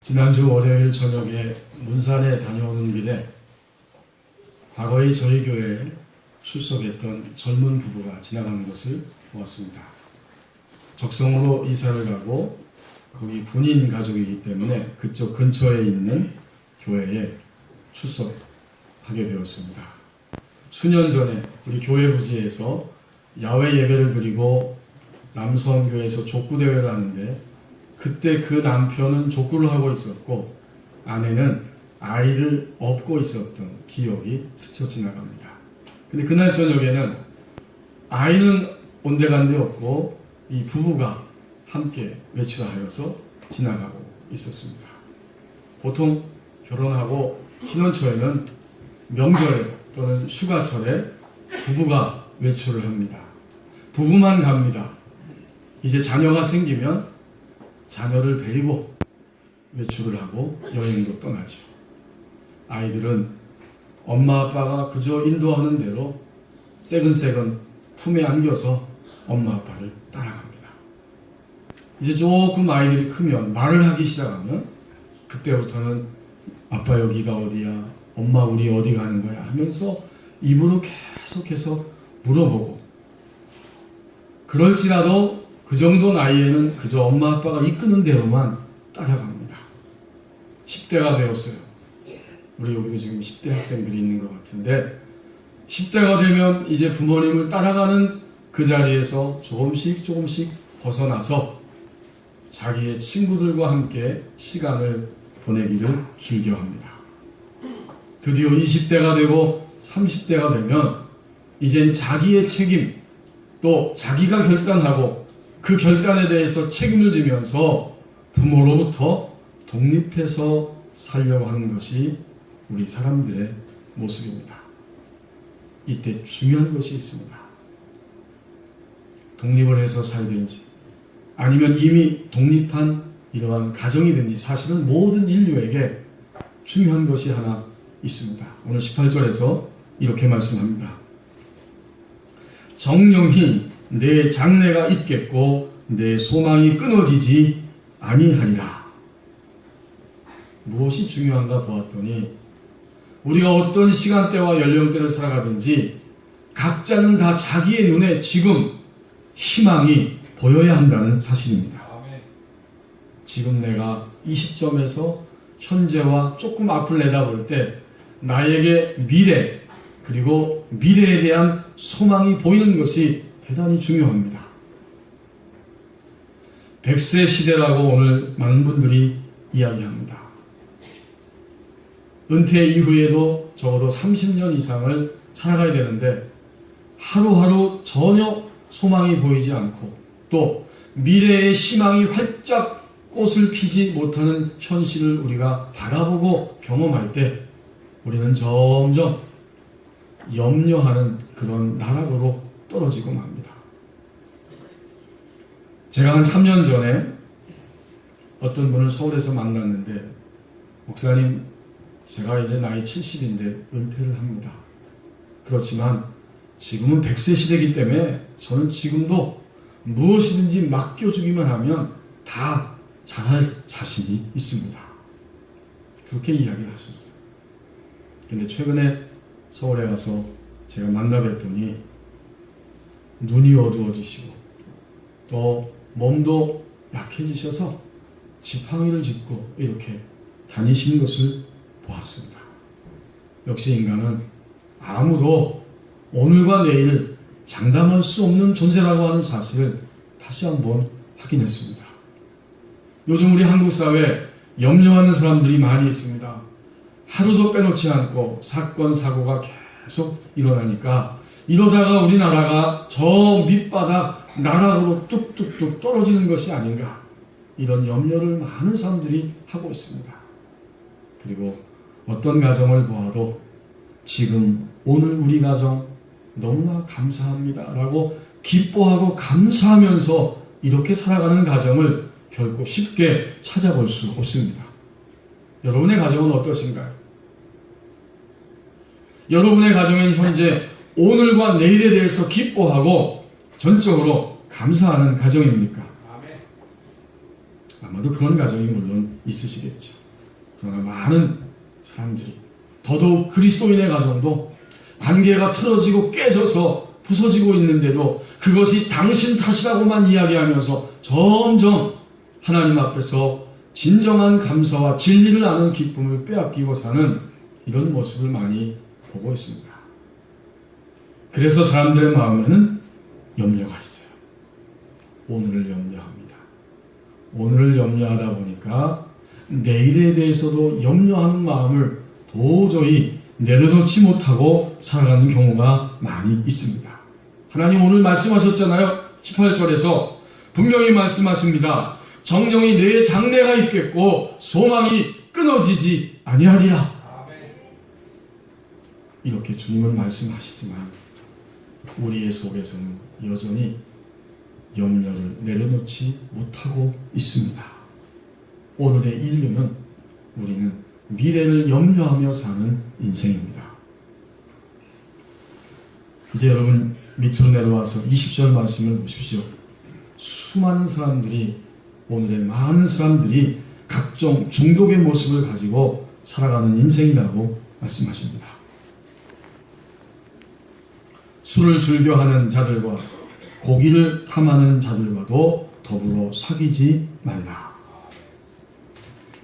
지난주 월요일 저녁에 문산에 다녀오는 길에 과거에 저희 교회에 출석했던 젊은 부부가 지나가는 것을 보았습니다. 적성으로 이사를 가고 거기 군인 가족이기 때문에 그쪽 근처에 있는 교회에 출석하게 되었습니다. 수년 전에 우리 교회 부지에서 야외 예배를 드리고 남성교회에서 족구대회를 하는데 그때 그 남편은 족구를 하고 있었고 아내는 아이를 업고 있었던 기억이 스쳐 지나갑니다. 근데 그날 저녁에는 아이는 온데간데 없고 이 부부가 함께 외출하여서 지나가고 있었습니다. 보통 결혼하고 신혼초에는 명절에 또는 휴가철에 부부가 외출을 합니다. 부부만 갑니다. 이제 자녀가 생기면 자녀를 데리고 외출을 하고 여행도 떠나죠. 아이들은 엄마 아빠가 그저 인도하는 대로 새근새근 품에 안겨서 엄마 아빠를 따라갑니다. 이제 조금 아이들이 크면 말을 하기 시작하면 그때부터는 아빠 여기가 어디야, 엄마 우리 어디 가는 거야 하면서 입으로 계속해서 물어보고, 그럴지라도 그 정도 나이에는 그저 엄마 아빠가 이끄는 대로만 따라갑니다. 10대가 되었어요. 우리 여기도 지금 10대 학생들이 있는 것 같은데 10대가 되면 이제 부모님을 따라가는 그 자리에서 조금씩 벗어나서 자기의 친구들과 함께 시간을 보내기를 즐겨합니다. 드디어 20대가 되고 30대가 되면 이젠 자기의 책임, 또 자기가 결단하고 그 결단에 대해서 책임을 지면서 부모로부터 독립해서 살려고 하는 것이 우리 사람들의 모습입니다. 이때 중요한 것이 있습니다. 독립을 해서 살든지 아니면 이미 독립한 이러한 가정이든지 사실은 모든 인류에게 중요한 것이 하나 있습니다. 오늘 18절에서 이렇게 말씀합니다. 정령히 내 장래가 있겠고 내 소망이 끊어지지 아니하리라. 무엇이 중요한가 보았더니 우리가 어떤 시간대와 연령대를 살아가든지 각자는 다 자기의 눈에 지금 희망이 보여야 한다는 사실입니다. 지금 내가 이 시점에서 현재와 조금 앞을 내다볼 때 나에게 미래, 그리고 미래에 대한 소망이 보이는 것이 대단히 중요합니다. 100세 시대라고 오늘 많은 분들이 이야기합니다. 은퇴 이후에도 적어도 30년 이상을 살아가야 되는데 하루하루 전혀 소망이 보이지 않고 또 미래의 희망이 활짝 꽃을 피지 못하는 현실을 우리가 바라보고 경험할 때 우리는 점점 염려하는 그런 나락으로 떨어지고 맙니다. 제가 한 3년 전에 어떤 분을 서울에서 만났는데, 목사님, 제가 이제 나이 70인데 은퇴를 합니다. 그렇지만 지금은 100세 시대이기 때문에 저는 지금도 무엇이든지 맡겨주기만 하면 다 잘할 자신이 있습니다. 그렇게 이야기를 하셨어요. 근데 최근에 서울에 와서 제가 만나뵀더니 눈이 어두워지시고 또 몸도 약해지셔서 지팡이를 짚고 이렇게 다니시는 것을 보았습니다. 역시 인간은 아무도 오늘과 내일 장담할 수 없는 존재라고 하는 사실을 다시 한번 확인했습니다. 요즘 우리 한국 사회에 염려하는 사람들이 많이 있습니다. 하루도 빼놓지 않고 사건, 사고가 계속 일어나니까 이러다가 우리나라가 저 밑바닥 나락으로 뚝뚝뚝 떨어지는 것이 아닌가, 이런 염려를 많은 사람들이 하고 있습니다. 그리고 어떤 가정을 보아도 지금 오늘 우리 가정 너무나 감사합니다 라고 기뻐하고 감사하면서 이렇게 살아가는 가정을 결코 쉽게 찾아볼 수 없습니다. 여러분의 가정은 어떠신가요? 여러분의 가정은 현재 오늘과 내일에 대해서 기뻐하고 전적으로 감사하는 가정입니까? 아마도 그런 가정이 물론 있으시겠죠. 그러나 많은 사람들이, 더더욱 그리스도인의 가정도 관계가 틀어지고 깨져서 부서지고 있는데도 그것이 당신 탓이라고만 이야기하면서 점점 하나님 앞에서 진정한 감사와 진리를 아는 기쁨을 빼앗기고 사는 이런 모습을 많이 보고 있습니다. 그래서 사람들의 마음에는 염려가 있어요. 오늘을 염려합니다. 오늘을 염려하다 보니까 내일에 대해서도 염려하는 마음을 도저히 내려놓지 못하고 살아가는 경우가 많이 있습니다. 하나님 오늘 말씀하셨잖아요. 18절에서 분명히 말씀하십니다. 정령이 내 장래가 있겠고 소망이 끊어지지 아니하리라. 이렇게 주님은 말씀하시지만 우리의 속에서는 여전히 염려를 내려놓지 못하고 있습니다. 오늘의 인류는, 우리는 미래를 염려하며 사는 인생입니다. 이제 여러분 밑으로 내려와서 20절 말씀을 보십시오. 수많은 사람들이, 오늘의 많은 사람들이 각종 중독의 모습을 가지고 살아가는 인생이라고 말씀하십니다. 술을 즐겨하는 자들과 고기를 탐하는 자들과도 더불어 사귀지 말라.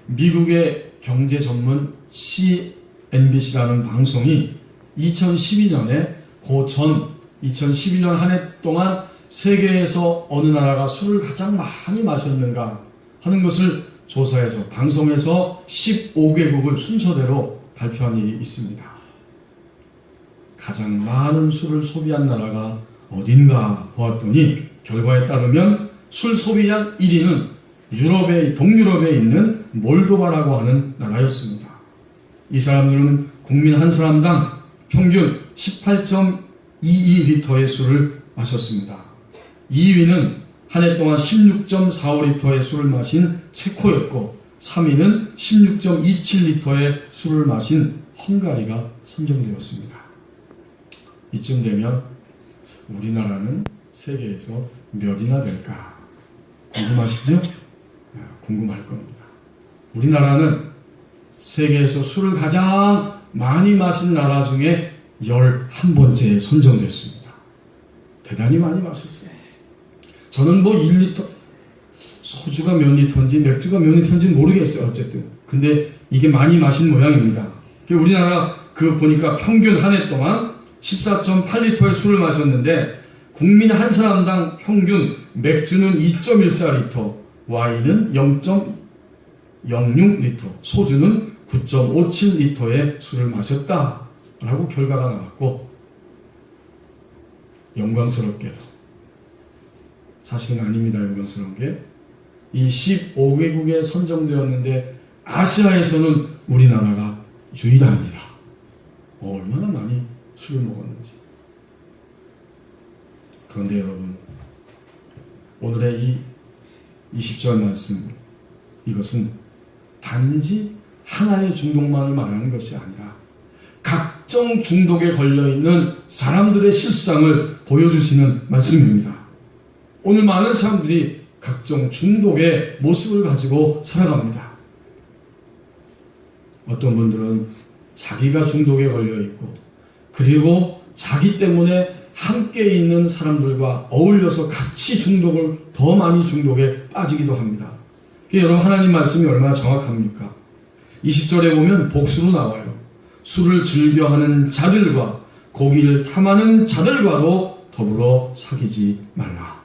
미국의 경제 전문 CNBC라는 방송이 2012년에 그 전 2011년 한 해 동안 세계에서 어느 나라가 술을 가장 많이 마셨는가 하는 것을 조사해서 방송에서 15개국을 순서대로 발표한 일이 있습니다. 가장 많은 술을 소비한 나라가 어딘가 보았더니 결과에 따르면 술 소비량 1위는 동유럽에 있는 몰도바라고 하는 나라였습니다. 이 사람들은 국민 한 사람당 평균 18.22리터의 술을 마셨습니다. 2위는 한 해 동안 16.45리터의 술을 마신 체코였고 3위는 16.27리터의 술을 마신 헝가리가 선정되었습니다. 이쯤 되면 우리나라는 세계에서 몇이나 될까? 궁금하시죠? 궁금할 겁니다. 우리나라는 세계에서 술을 가장 많이 마신 나라 중에 11번째에 선정됐습니다. 대단히 많이 마셨어요. 저는 뭐 1리터, 소주가 몇 리터인지 맥주가 몇 리터인지 모르겠어요. 어쨌든. 근데 이게 많이 마신 모양입니다. 우리나라 보니까 평균 한 해 동안 14.8리터의 술을 마셨는데 국민 한 사람당 평균 맥주는 2.14리터, 와인은 0.06리터, 소주는 9.57리터의 술을 마셨다라고 결과가 나왔고, 영광스럽게도, 사실은 아닙니다. 영광스러운 게 이 15개국에 선정되었는데 아시아에서는 우리나라가 유일합니다. 얼마나 많이 술을 먹었는지. 그런데 여러분, 오늘의 이 20절 말씀, 이것은 단지 하나의 중독만을 말하는 것이 아니라 각종 중독에 걸려있는 사람들의 실상을 보여주시는 말씀입니다. 오늘 많은 사람들이 각종 중독의 모습을 가지고 살아갑니다. 어떤 분들은 자기가 중독에 걸려있고, 그리고 자기 때문에 함께 있는 사람들과 어울려서 같이 더 많이 중독에 빠지기도 합니다. 여러분, 하나님 말씀이 얼마나 정확합니까? 20절에 보면 복수로 나와요. 술을 즐겨하는 자들과 고기를 탐하는 자들과도 더불어 사귀지 말라.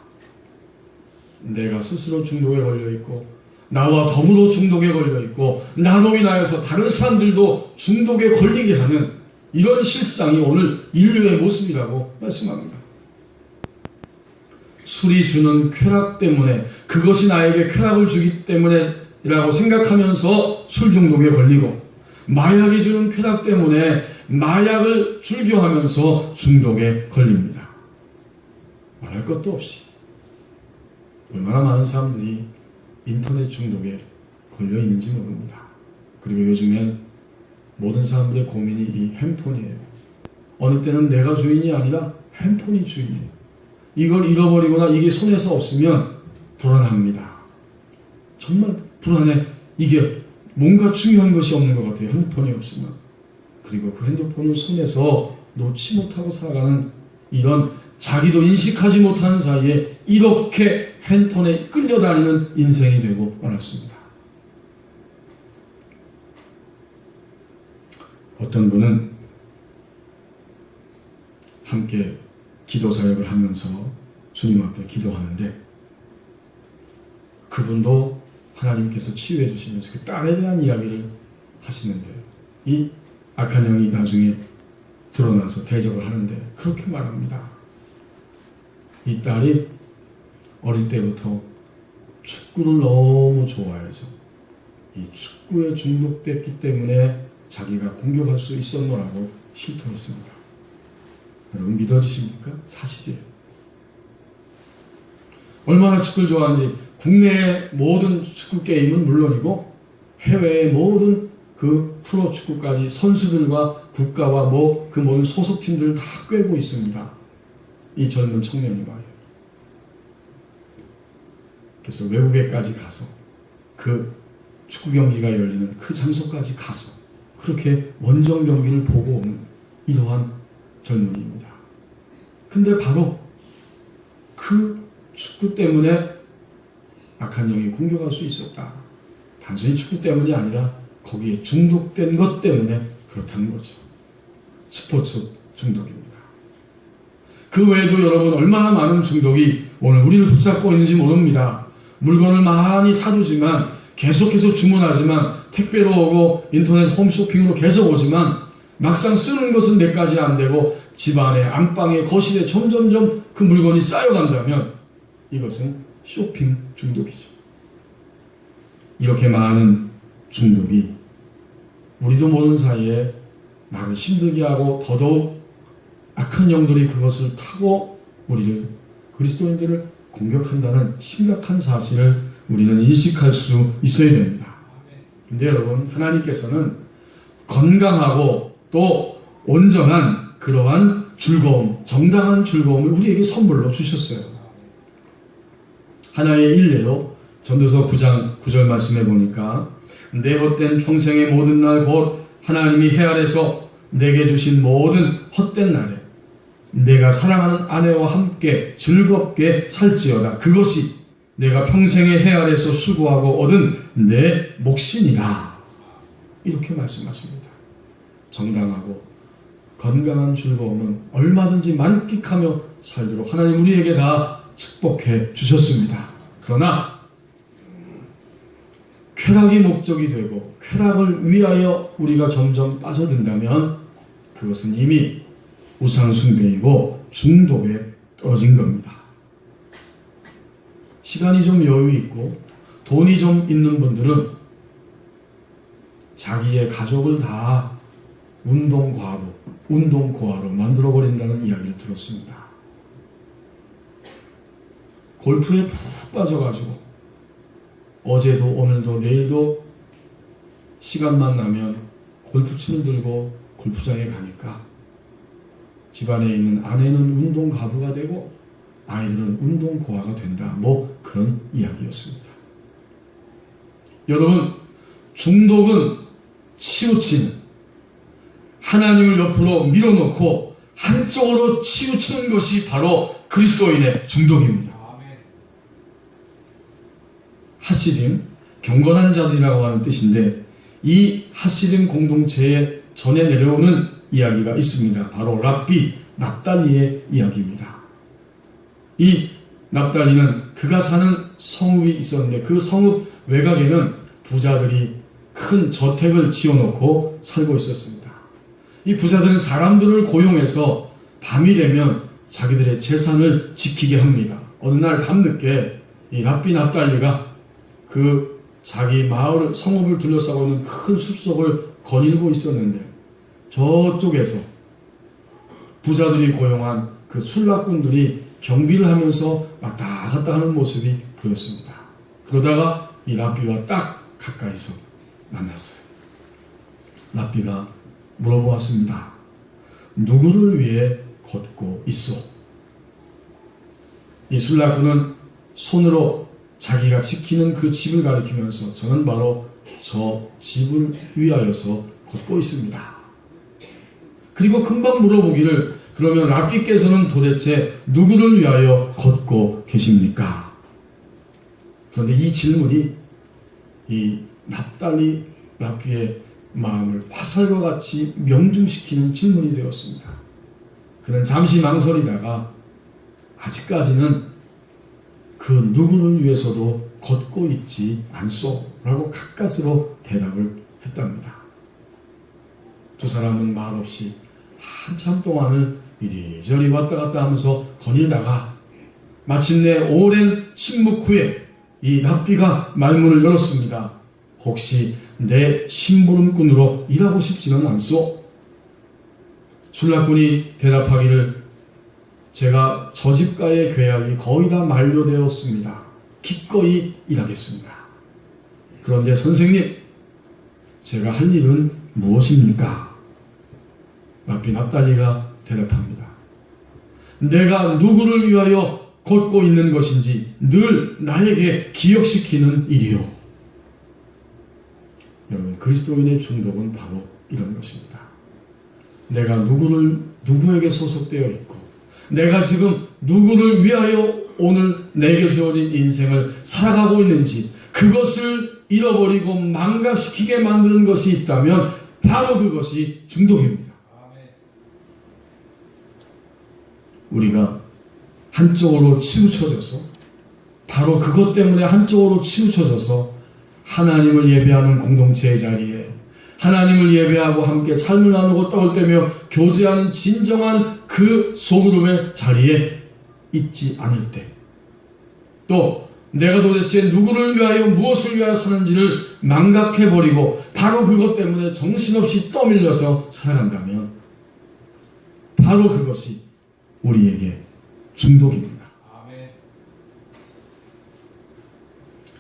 내가 스스로 중독에 걸려있고, 나와 더불어 중독에 걸려있고, 나로 인하여서 다른 사람들도 중독에 걸리게 하는 이런 실상이 오늘 인류의 모습이라고 말씀합니다. 술이 주는 쾌락 때문에, 그것이 나에게 쾌락을 주기 때문에라고 생각하면서 술 중독에 걸리고, 마약이 주는 쾌락 때문에 마약을 즐겨하면서 중독에 걸립니다. 말할 것도 없이 얼마나 많은 사람들이 인터넷 중독에 걸려 있는지 모릅니다. 그리고 요즘엔 모든 사람들의 고민이 이 핸폰이에요. 어느 때는 내가 주인이 아니라 핸폰이 주인이에요. 이걸 잃어버리거나 이게 손에서 없으면 불안합니다. 정말 불안해. 이게 뭔가 중요한 것이 없는 것 같아요. 핸드폰이 없으면. 그리고 그 핸드폰을 손에서 놓지 못하고 살아가는 이런 자기도 인식하지 못하는 사이에 이렇게 핸드폰에 끌려다니는 인생이 되고 말았습니다. 어떤 분은 함께 기도 사역을 하면서 주님 앞에 기도하는데 그분도 하나님께서 치유해 주시면서 그 딸에 대한 이야기를 하시는데 이 악한 영이 나중에 드러나서 대적을 하는데 그렇게 말합니다. 이 딸이 어릴 때부터 축구를 너무 좋아해서 이 축구에 중독됐기 때문에 자기가 공격할 수 있었노라고 실토했습니다. 여러분 믿어지십니까? 사실이에요. 얼마나 축구를 좋아하는지 국내의 모든 축구 게임은 물론이고 해외의 모든 그 프로 축구까지 선수들과 국가와 그 모든 소속팀들을 다 꿰고 있습니다. 이 젊은 청년이 말이에요. 그래서 외국에까지 가서 그 축구 경기가 열리는 그 장소까지 가서 그렇게 원정 경기를 보고 오는 이러한 젊은이입니다. 근데 바로 그 축구 때문에 악한 영이 공격할 수 있었다. 단순히 축구 때문이 아니라 거기에 중독된 것 때문에 그렇다는 거죠. 스포츠 중독입니다. 그 외에도 여러분 얼마나 많은 중독이 오늘 우리를 붙잡고 있는지 모릅니다. 물건을 많이 사두지만 계속해서 주문하지만 택배로 오고 인터넷 홈쇼핑으로 계속 오지만 막상 쓰는 것은 몇 가지 안 되고 집안에 안방에 거실에 점점점 그 물건이 쌓여간다면 이것은 쇼핑 중독이죠. 이렇게 많은 중독이 우리도 모르는 사이에 나를 힘들게 하고 더더욱 악한 영들이 그것을 타고 우리를 그리스도인들을 공격한다는 심각한 사실을 우리는 인식할 수 있어야 됩니다. 근데 여러분 하나님께서는 건강하고 또 온전한 그러한 즐거움, 정당한 즐거움을 우리에게 선물로 주셨어요. 하나의 일례로 전도서 9장 9절 말씀해 보니까 내 헛된 평생의 모든 날 곧 하나님이 해 아래서 내게 주신 모든 헛된 날에 내가 사랑하는 아내와 함께 즐겁게 살지어다. 그것이 내가 평생의 해 아래서 수고하고 얻은 내 몫이니라. 이렇게 말씀하십니다. 정당하고 건강한 즐거움은 얼마든지 만끽하며 살도록 하나님 우리에게 다 축복해 주셨습니다. 그러나 쾌락이 목적이 되고 쾌락을 위하여 우리가 점점 빠져든다면 그것은 이미 우상숭배이고 중독에 떨어진 겁니다. 시간이 좀 여유 있고 돈이 좀 있는 분들은 자기의 가족을 다 운동과로, 운동고아로 만들어버린다는 이야기를 들었습니다. 골프에 푹 빠져가지고 어제도 오늘도 내일도 시간만 나면 골프채를 들고 골프장에 가니까 집안에 있는 아내는 운동가부가 되고 아이들은 운동고아가 된다. 그런 이야기였습니다. 여러분 중독은 치우치는 하나님을 옆으로 밀어놓고 한쪽으로 치우치는 것이 바로 그리스도인의 중독입니다. 하시림, 경건한 자들이라고 하는 뜻인데 이 하시림 공동체에 전해 내려오는 이야기가 있습니다. 바로 랍비 납달리의 이야기입니다. 이 납달리는 그가 사는 성읍이 있었는데 그 성읍 외곽에는 부자들이 큰 저택을 지어놓고 살고 있었습니다. 이 부자들은 사람들을 고용해서 밤이 되면 자기들의 재산을 지키게 합니다. 어느 날 밤늦게 이 랍비 납달리가 그 자기 마을 성읍을 둘러싸고 있는 큰 숲속을 거닐고 있었는데 저쪽에서 부자들이 고용한 그 술락꾼들이 경비를 하면서 왔다 갔다 하는 모습이 보였습니다. 그러다가 이 랍비와 딱 가까이서 만났어요. 랍비가 물어보았습니다. 누구를 위해 걷고 있어? 이 술락꾼은 손으로 자기가 지키는 그 집을 가리키면서 저는 바로 저 집을 위하여서 걷고 있습니다. 그리고 금방 물어보기를 그러면 랍비께서는 도대체 누구를 위하여 걷고 계십니까? 그런데 이 질문이 이 납달리 랍비의 마음을 화살과 같이 명중시키는 질문이 되었습니다. 그는 잠시 망설이다가 아직까지는 그 누구를 위해서도 걷고 있지 않소 라고 가까스로 대답을 했답니다. 두 사람은 말없이 한참 동안을 이리저리 왔다 갔다 하면서 거닐다가 마침내 오랜 침묵 후에 이 랍비가 말문을 열었습니다. 혹시 내 심부름꾼으로 일하고 싶지는 않소? 술락군이 대답하기를 제가 저 집과의 계약이 거의 다 만료되었습니다. 기꺼이 일하겠습니다. 그런데 선생님, 제가 할 일은 무엇입니까? 랍비 납달리가 대답합니다. 내가 누구를 위하여 걷고 있는 것인지 늘 나에게 기억시키는 일이요. 여러분, 그리스도인의 중독은 바로 이런 것입니다. 내가 누구에게 소속되어 있고 내가 지금 누구를 위하여 오늘 내게 주어진 인생을 살아가고 있는지 그것을 잃어버리고 망각시키게 만드는 것이 있다면 바로 그것이 중독입니다. 우리가 한쪽으로 치우쳐져서 바로 그것 때문에 한쪽으로 치우쳐져서 하나님을 예배하는 공동체의 자리에 하나님을 예배하고 함께 삶을 나누고 떡을 떼며 교제하는 진정한 그 소그룹의 자리에 있지 않을 때, 또 내가 도대체 누구를 위하여 무엇을 위하여 사는지를 망각해버리고 바로 그것 때문에 정신없이 떠밀려서 살아간다면 바로 그것이 우리에게 중독입니다.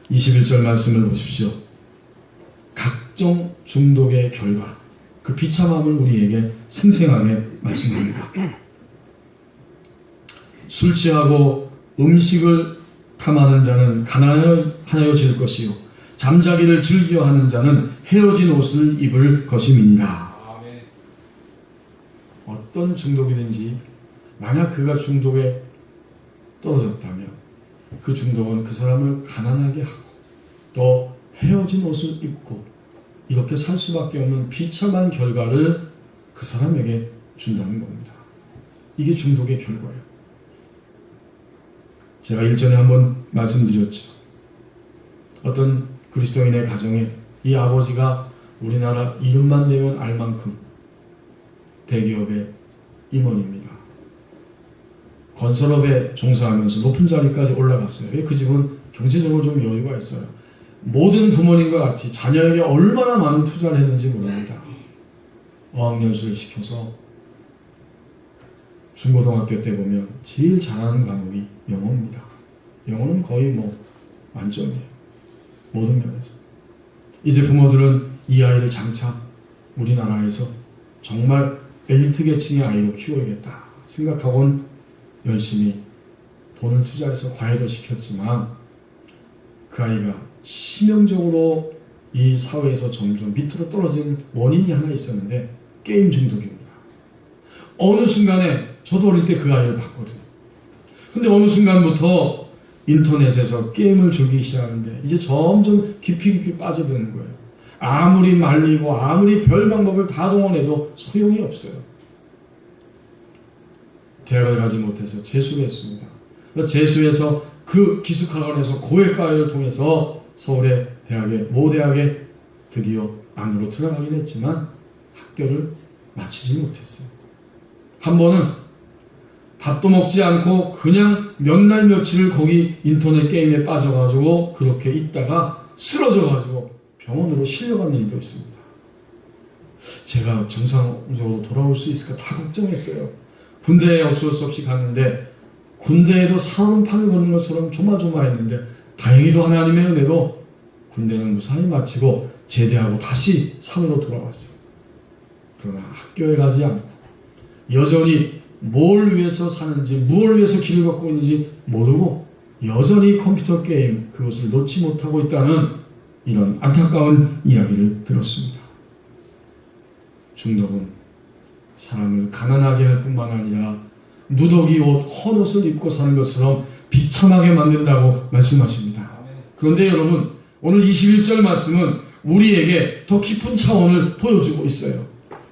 21절 말씀을 보십시오. 각종 중독의 결과, 그 비참함을 우리에게 생생하게 말씀합니다. 술 취하고 음식을 탐하는 자는 가난하여질 것이요 잠자기를 즐겨하는 자는 헤어진 옷을 입을 것임이니라. 어떤 중독이든지 만약 그가 중독에 떨어졌다면 그 중독은 그 사람을 가난하게 하고 또 헤어진 옷을 입고 이렇게 살 수밖에 없는 비참한 결과를 그 사람에게 준다는 겁니다. 이게 중독의 결과예요. 제가 일전에 한번 말씀드렸죠. 어떤 그리스도인의 가정에 이 아버지가 우리나라 이름만 내면 알 만큼 대기업의 임원입니다. 건설업에 종사하면서 높은 자리까지 올라갔어요. 그 집은 경제적으로 좀 여유가 있어요. 모든 부모님과 같이 자녀에게 얼마나 많은 투자를 했는지 모릅니다. 어학연수를 시켜서 중고등학교 때 보면 제일 잘하는 과목이 영어입니다. 영어는 거의 만점이에요. 모든 면에서. 이제 부모들은 이 아이를 장차 우리나라에서 정말 엘리트 계층의 아이로 키워야겠다 생각하곤 열심히 돈을 투자해서 과외도 시켰지만 그 아이가 치명적으로 이 사회에서 점점 밑으로 떨어진 원인이 하나 있었는데 게임 중독입니다. 어느 순간에 저도 어릴 때 그 아이를 봤거든요. 근데 어느 순간부터 인터넷에서 게임을 즐기기 시작하는데 이제 점점 깊이 빠져드는 거예요. 아무리 말리고 아무리 별 방법을 다 동원해도 소용이 없어요. 대학을 가지 못해서 재수를 했습니다. 재수해서 그 기숙학원에서 고액과외를 통해서 서울의 모 대학에 드디어 안으로 들어가긴 했지만 학교를 마치지 못했어요. 한 번은 밥도 먹지 않고 그냥 몇 날 며칠을 거기 인터넷 게임에 빠져가지고 그렇게 있다가 쓰러져가지고 병원으로 실려간 일도 있습니다. 제가 정상적으로 돌아올 수 있을까 다 걱정했어요. 군대에 어쩔 수 없이 갔는데 군대에도 사람 판을 걷는 것처럼 조마조마했는데 다행히도 하나님의 은혜로 군대는 무사히 마치고 제대하고 다시 사회로 돌아왔어요. 그러나 학교에 가지 않고 여전히 뭘 위해서 사는지 무엇을 위해서 길을 걷고 있는지 모르고 여전히 컴퓨터 게임 그것을 놓지 못하고 있다는 이런 안타까운 이야기를 들었습니다. 중독은 사람을 가난하게 할 뿐만 아니라 누더기 옷, 헌옷을 입고 사는 것처럼 비참하게 만든다고 말씀하십니다. 그런데 여러분, 오늘 21절 말씀은 우리에게 더 깊은 차원을 보여주고 있어요.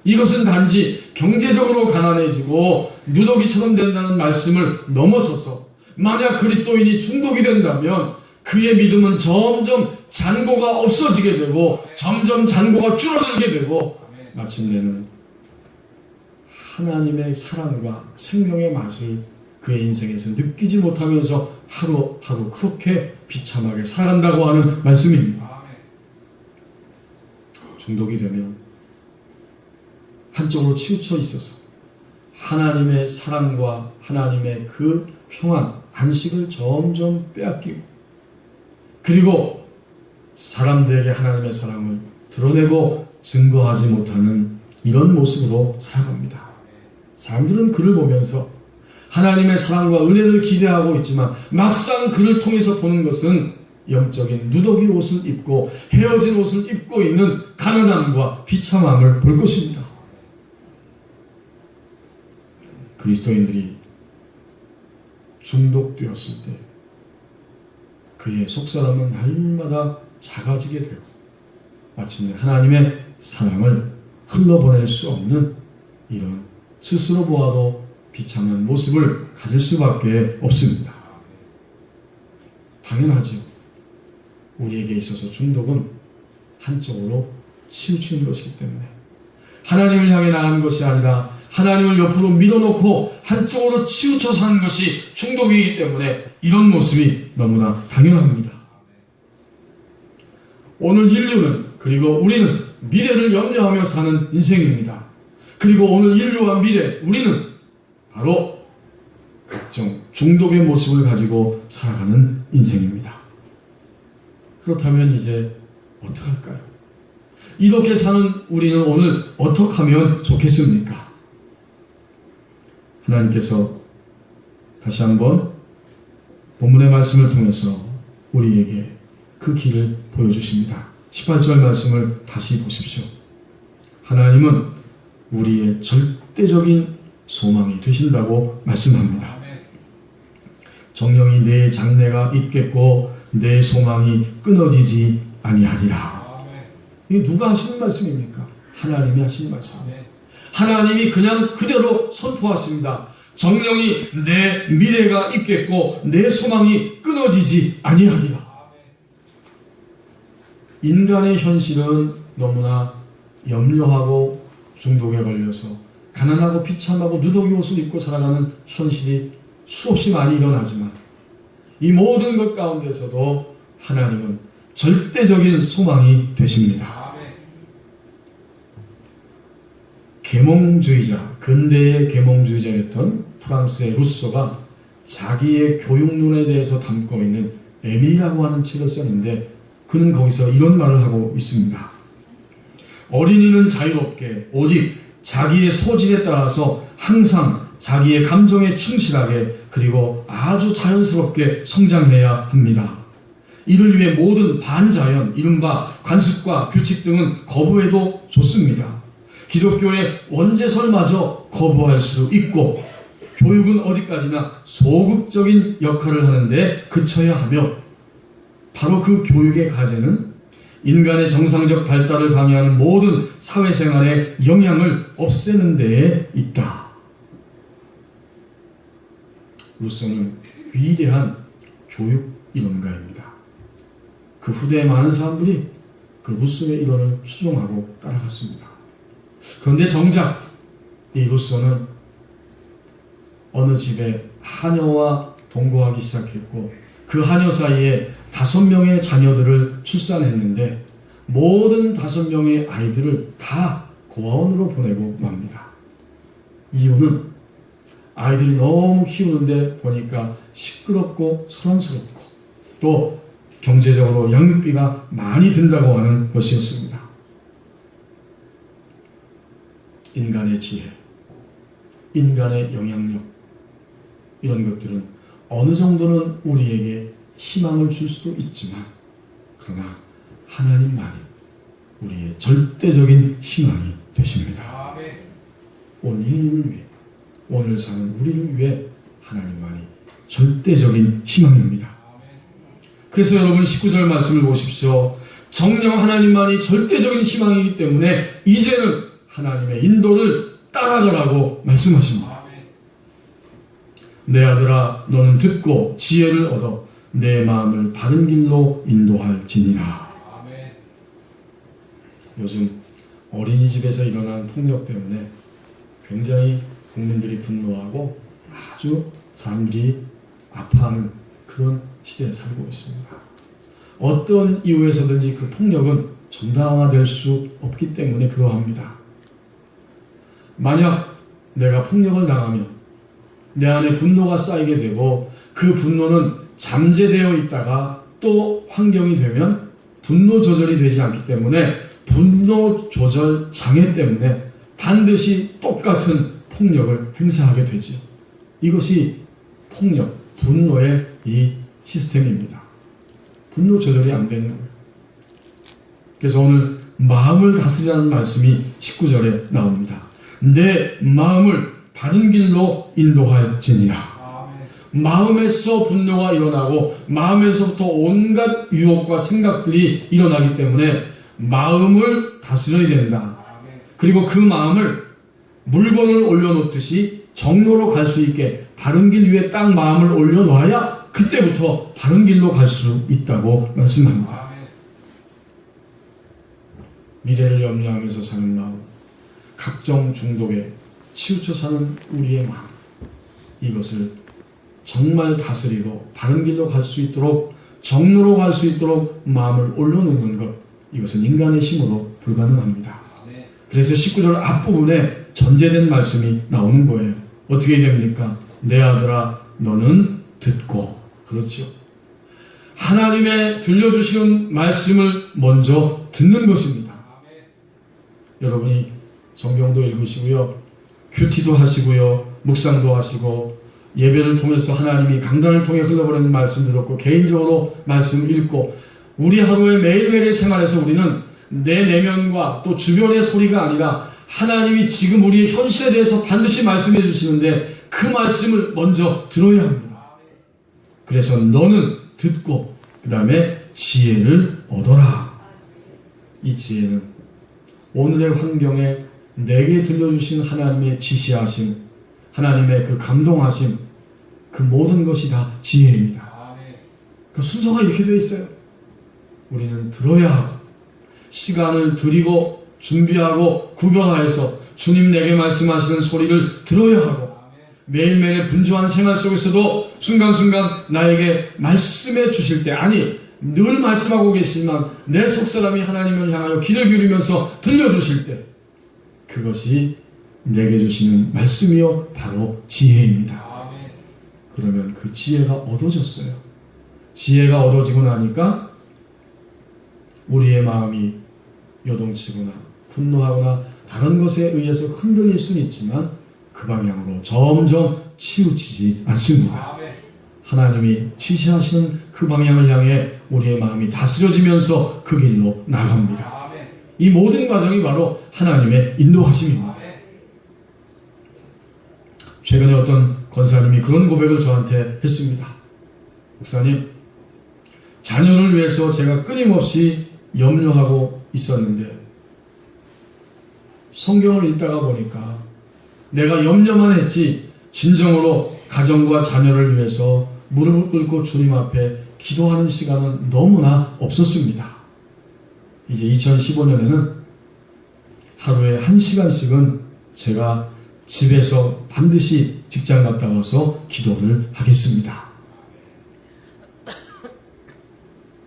이것은 단지 경제적으로 가난해지고 누더기처럼 된다는 말씀을 넘어서서 만약 그리스도인이 중독이 된다면 그의 믿음은 점점 잔고가 없어지게 되고 점점 잔고가 줄어들게 되고 마침내는 하나님의 사랑과 생명의 맛을 그의 인생에서 느끼지 못하면서 하루하루 그렇게 비참하게 살아간다고 하는 말씀입니다. 중독이 되면 한쪽으로 치우쳐 있어서 하나님의 사랑과 하나님의 그 평안, 안식을 점점 빼앗기고 그리고 사람들에게 하나님의 사랑을 드러내고 증거하지 못하는 이런 모습으로 살아갑니다. 사람들은 그를 보면서 하나님의 사랑과 은혜를 기대하고 있지만 막상 그를 통해서 보는 것은 영적인 누더기 옷을 입고 헤어진 옷을 입고 있는 가난함과 비참함을 볼 것입니다. 그리스도인들이 중독되었을 때 그의 속사람은 날마다 작아지게 되고 마침내 하나님의 사랑을 흘러보낼 수 없는 이런 스스로 보아도 비참한 모습을 가질 수밖에 없습니다. 당연하죠. 우리에게 있어서 중독은 한쪽으로 치우치는 것이기 때문에 하나님을 향해 나가는 것이 아니라 하나님을 옆으로 밀어놓고 한쪽으로 치우쳐 사는 것이 중독이기 때문에 이런 모습이 너무나 당연합니다. 오늘 인류는 그리고 우리는 미래를 염려하며 사는 인생입니다. 그리고 오늘 인류와 미래 우리는 바로 각종 중독의 모습을 가지고 살아가는 인생입니다. 그렇다면 이제 어떡할까요? 이렇게 사는 우리는 오늘 어떻게 하면 좋겠습니까? 하나님께서 다시 한번 본문의 말씀을 통해서 우리에게 그 길을 보여주십니다. 18절 말씀을 다시 보십시오. 하나님은 우리의 절대적인 소망이 되신다고 말씀합니다. 정령이 내 장래가 있겠고 내 소망이 끊어지지 아니하리라. 이게 누가 하시는 말씀입니까? 하나님이 하시는 말씀입니다. 하나님이 그냥 그대로 선포하십니다. 정령이 내 미래가 있겠고 내 소망이 끊어지지 아니하리라. 인간의 현실은 너무나 염려하고 중독에 걸려서 가난하고 비참하고 누더기 옷을 입고 살아가는 현실이 수없이 많이 일어나지만 이 모든 것 가운데서도 하나님은 절대적인 소망이 되십니다. 계몽주의자, 근대의 계몽주의자였던 프랑스의 루소가 자기의 교육론에 대해서 담고 있는 에밀이라고 하는 책을 썼는데 그는 거기서 이런 말을 하고 있습니다. 어린이는 자유롭게 오직 자기의 소질에 따라서 항상 자기의 감정에 충실하게 그리고 아주 자연스럽게 성장해야 합니다. 이를 위해 모든 반자연, 이른바 관습과 규칙 등은 거부해도 좋습니다. 기독교의 원죄설마저 거부할 수 있고 교육은 어디까지나 소극적인 역할을 하는데 그쳐야 하며 바로 그 교육의 과제는 인간의 정상적 발달을 방해하는 모든 사회생활의 영향을 없애는 데에 있다. 루소는 위대한 교육 이론가입니다. 그 후대에 많은 사람들이 그 루소의 이론을 수종하고 따라갔습니다. 그런데 정작 이 루소는 어느 집에 하녀와 동거하기 시작했고 그 하녀 사이에 5명의 자녀들을 출산했는데 모든 5명의 아이들을 다 고아원으로 보내고 맙니다. 이유는 아이들이 너무 키우는데 보니까 시끄럽고 소란스럽고 또 경제적으로 양육비가 많이 든다고 하는 것이었습니다. 인간의 지혜, 인간의 영향력 이런 것들은 어느 정도는 우리에게 희망을 줄 수도 있지만, 그러나 하나님만이 우리의 절대적인 희망이 되십니다. 온 인류를 위해, 오늘 사는 우리를 위해 하나님만이 절대적인 희망입니다. 그래서 여러분 19절 말씀을 보십시오. 정녕 하나님만이 절대적인 희망이기 때문에 이제는 하나님의 인도를 따라가라고 말씀하십니다. 내 아들아, 너는 듣고 지혜를 얻어 내 마음을 바른 길로 인도할지니라. 요즘 어린이집에서 일어난 폭력 때문에 굉장히 국민들이 분노하고 아주 사람들이 아파하는 그런 시대에 살고 있습니다. 어떤 이유에서든지 그 폭력은 정당화될 수 없기 때문에 그러합니다. 만약 내가 폭력을 당하면 내 안에 분노가 쌓이게 되고 그 분노는 잠재되어 있다가 또 환경이 되면 분노 조절이 되지 않기 때문에 분노 조절 장애 때문에 반드시 똑같은 폭력을 행사하게 되지요. 이것이 폭력, 분노의 이 시스템입니다. 분노 조절이 안 되는 거예요. 그래서 오늘 마음을 다스리라는 말씀이 19절에 나옵니다. 내 마음을 바른 길로 인도할지니라. 마음에서 분노가 일어나고 마음에서부터 온갖 유혹과 생각들이 일어나기 때문에 마음을 다스려야 된다. 그리고 그 마음을 물건을 올려놓듯이 정로로 갈 수 있게 바른 길 위에 딱 마음을 올려놔야 그때부터 바른 길로 갈 수 있다고 말씀합니다. 미래를 염려하면서 사는 마음, 각종 중독에 치우쳐 사는 우리의 마음, 이것을 정말 다스리고 바른 길로 갈 수 있도록, 정로로 갈 수 있도록 마음을 올려놓는 것, 이것은 인간의 힘으로 불가능합니다. 그래서 19절 앞부분에 전제된 말씀이 나오는 거예요. 어떻게 됩니까? 내 아들아, 너는 듣고. 그렇죠. 하나님의 들려주시는 말씀을 먼저 듣는 것입니다. 여러분이 성경도 읽으시고요, 큐티도 하시고요, 묵상도 하시고, 예배를 통해서 하나님이 강단을 통해 흘러보내는 말씀 들었고, 개인적으로 말씀 읽고, 우리 하루의 매일매일의 생활에서 우리는 내 내면과 또 주변의 소리가 아니라 하나님이 지금 우리의 현실에 대해서 반드시 말씀해 주시는데 그 말씀을 먼저 들어야 합니다. 그래서 너는 듣고 그 다음에 지혜를 얻어라. 이 지혜는 오늘의 환경에 내게 들려주신 하나님의 지시하심, 하나님의 그 감동하심, 그 모든 것이 다 지혜입니다. 그 순서가 이렇게 되어 있어요. 우리는 들어야 하고 시간을 들이고 준비하고 구별하여서 주님 내게 말씀하시는 소리를 들어야 하고, 매일매일의 분주한 생활 속에서도 순간순간 나에게 말씀해 주실 때, 아니 늘 말씀하고 계시지만 내 속사람이 하나님을 향하여 귀를 기울이면서 들려주실 때, 그것이 내게 주시는 말씀이요 바로 지혜입니다. 그러면 그 지혜가 얻어졌어요. 지혜가 얻어지고 나니까 우리의 마음이 요동치거나 분노하거나 다른 것에 의해서 흔들릴 수는 있지만 그 방향으로 점점 치우치지 않습니다. 하나님이 지시하시는 그 방향을 향해 우리의 마음이 다스려지면서 그 길로 나갑니다. 이 모든 과정이 바로 하나님의 인도하심입니다. 최근에 어떤 권사님이 그런 고백을 저한테 했습니다. 목사님, 자녀를 위해서 제가 끊임없이 염려하고 있었는데 성경을 읽다가 보니까 내가 염려만 했지 진정으로 가정과 자녀를 위해서 무릎을 꿇고 주님 앞에 기도하는 시간은 너무나 없었습니다. 이제 2015년에는 하루에 1시간씩은 제가 집에서 반드시 직장 갔다 와서 기도를 하겠습니다.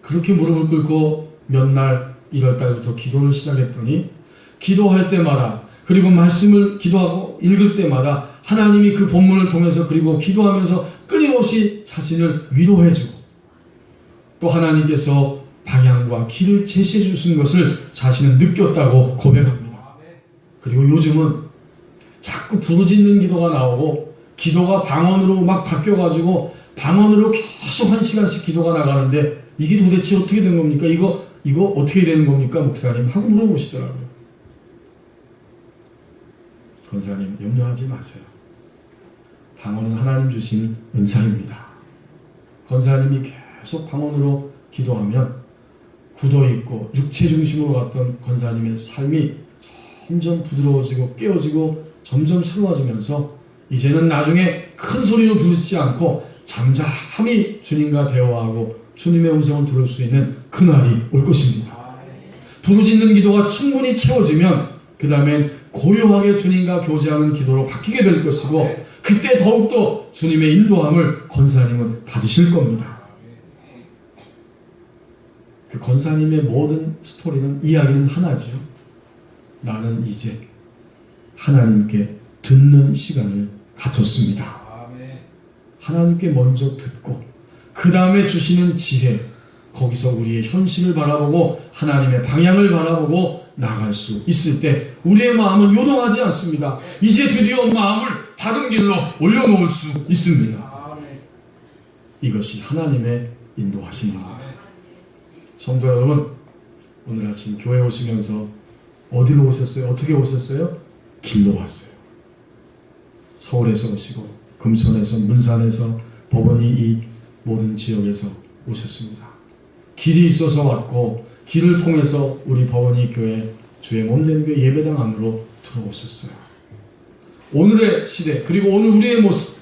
그렇게 무릎을 꿇고 몇 날 1월달부터 기도를 시작했더니 기도할 때마다, 그리고 말씀을 기도하고 읽을 때마다 하나님이 그 본문을 통해서, 그리고 기도하면서 끊임없이 자신을 위로해주고 또 하나님께서 방향과 길을 제시해 주신 것을 자신은 느꼈다고 고백합니다. 그리고 요즘은 자꾸 부르짖는 기도가 나오고 기도가 방언으로 막 바뀌어가지고 방언으로 계속 1시간씩 기도가 나가는데 이게 도대체 어떻게 된 겁니까? 이거 어떻게 되는 겁니까? 목사님 하고 물어보시더라고요. 권사님 염려하지 마세요. 방언은 하나님 주신 은사입니다. 권사님이 계속 방언으로 기도하면 굳어있고 육체 중심으로 갔던 권사님의 삶이 점점 부드러워지고 깨어지고 점점 새로워지면서 이제는 나중에 큰 소리로 부르지 않고 잠잠히 주님과 대화하고 주님의 음성을 들을 수 있는 그날이 올 것입니다. 부르짖는 기도가 충분히 채워지면 그 다음엔 고요하게 주님과 교제하는 기도로 바뀌게 될 것이고 그때 더욱더 주님의 인도함을 권사님은 받으실 겁니다. 그 권사님의 모든 스토리는 이야기는 하나지요. 나는 이제 하나님께 듣는 시간을 갖췄습니다. 하나님께 먼저 듣고 그 다음에 주시는 지혜, 거기서 우리의 현실을 바라보고 하나님의 방향을 바라보고 나갈 수 있을 때 우리의 마음은 요동하지 않습니다. 이제 드디어 마음을 바른 길로 올려놓을 수 있습니다. 이것이 하나님의 인도하심입니다. 성도 여러분, 오늘 아침 교회 오시면서 어디로 오셨어요? 어떻게 오셨어요? 길로 왔어요. 서울에서 오시고 금천에서 문산에서 법원이 이 모든 지역에서 오셨습니다. 길이 있어서 왔고 길을 통해서 우리 법원이 교회 주의 몸된 교회 예배당 안으로 들어오셨어요. 오늘의 시대 그리고 오늘 우리의 모습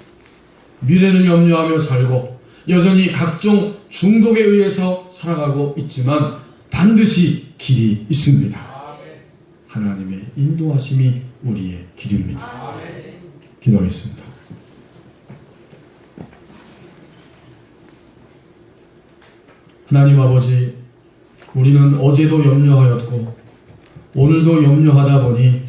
미래를 염려하며 살고 여전히 각종 중독에 의해서 살아가고 있지만 반드시 길이 있습니다. 하나님의 인도하심이 우리의 길입니다. 기도하겠습니다. 하나님 아버지, 우리는 어제도 염려하였고 오늘도 염려하다 보니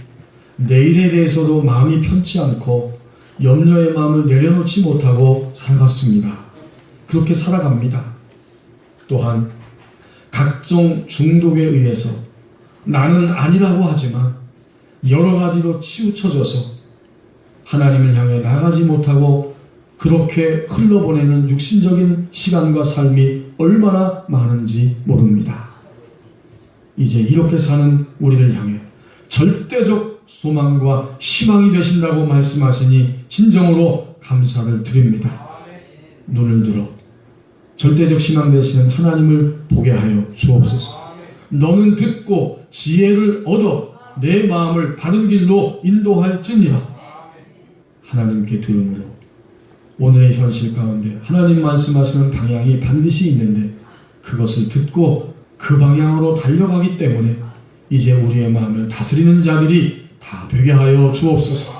내일에 대해서도 마음이 편치 않고 염려의 마음을 내려놓지 못하고 살아갔습니다. 그렇게 살아갑니다. 또한 각종 중독에 의해서 나는 아니라고 하지만 여러 가지로 치우쳐져서 하나님을 향해 나가지 못하고 그렇게 흘러보내는 육신적인 시간과 삶이 얼마나 많은지 모릅니다. 이제 이렇게 사는 우리를 향해 절대적 소망과 희망이 되신다고 말씀하시니 진정으로 감사를 드립니다. 눈을 들어 절대적 희망 되시는 하나님을 보게 하여 주옵소서. 너는 듣고 지혜를 얻어 내 마음을 바른 길로 인도할지니라. 하나님께 들음으로 오늘의 현실 가운데 하나님 말씀하시는 방향이 반드시 있는데 그것을 듣고 그 방향으로 달려가기 때문에 이제 우리의 마음을 다스리는 자들이 다 되게 하여 주옵소서.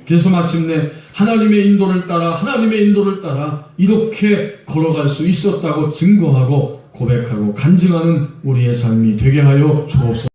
그래서 마침내 하나님의 인도를 따라 이렇게 걸어갈 수 있었다고 증거하고 고백하고 간증하는 우리의 삶이 되게 하여 주옵소서.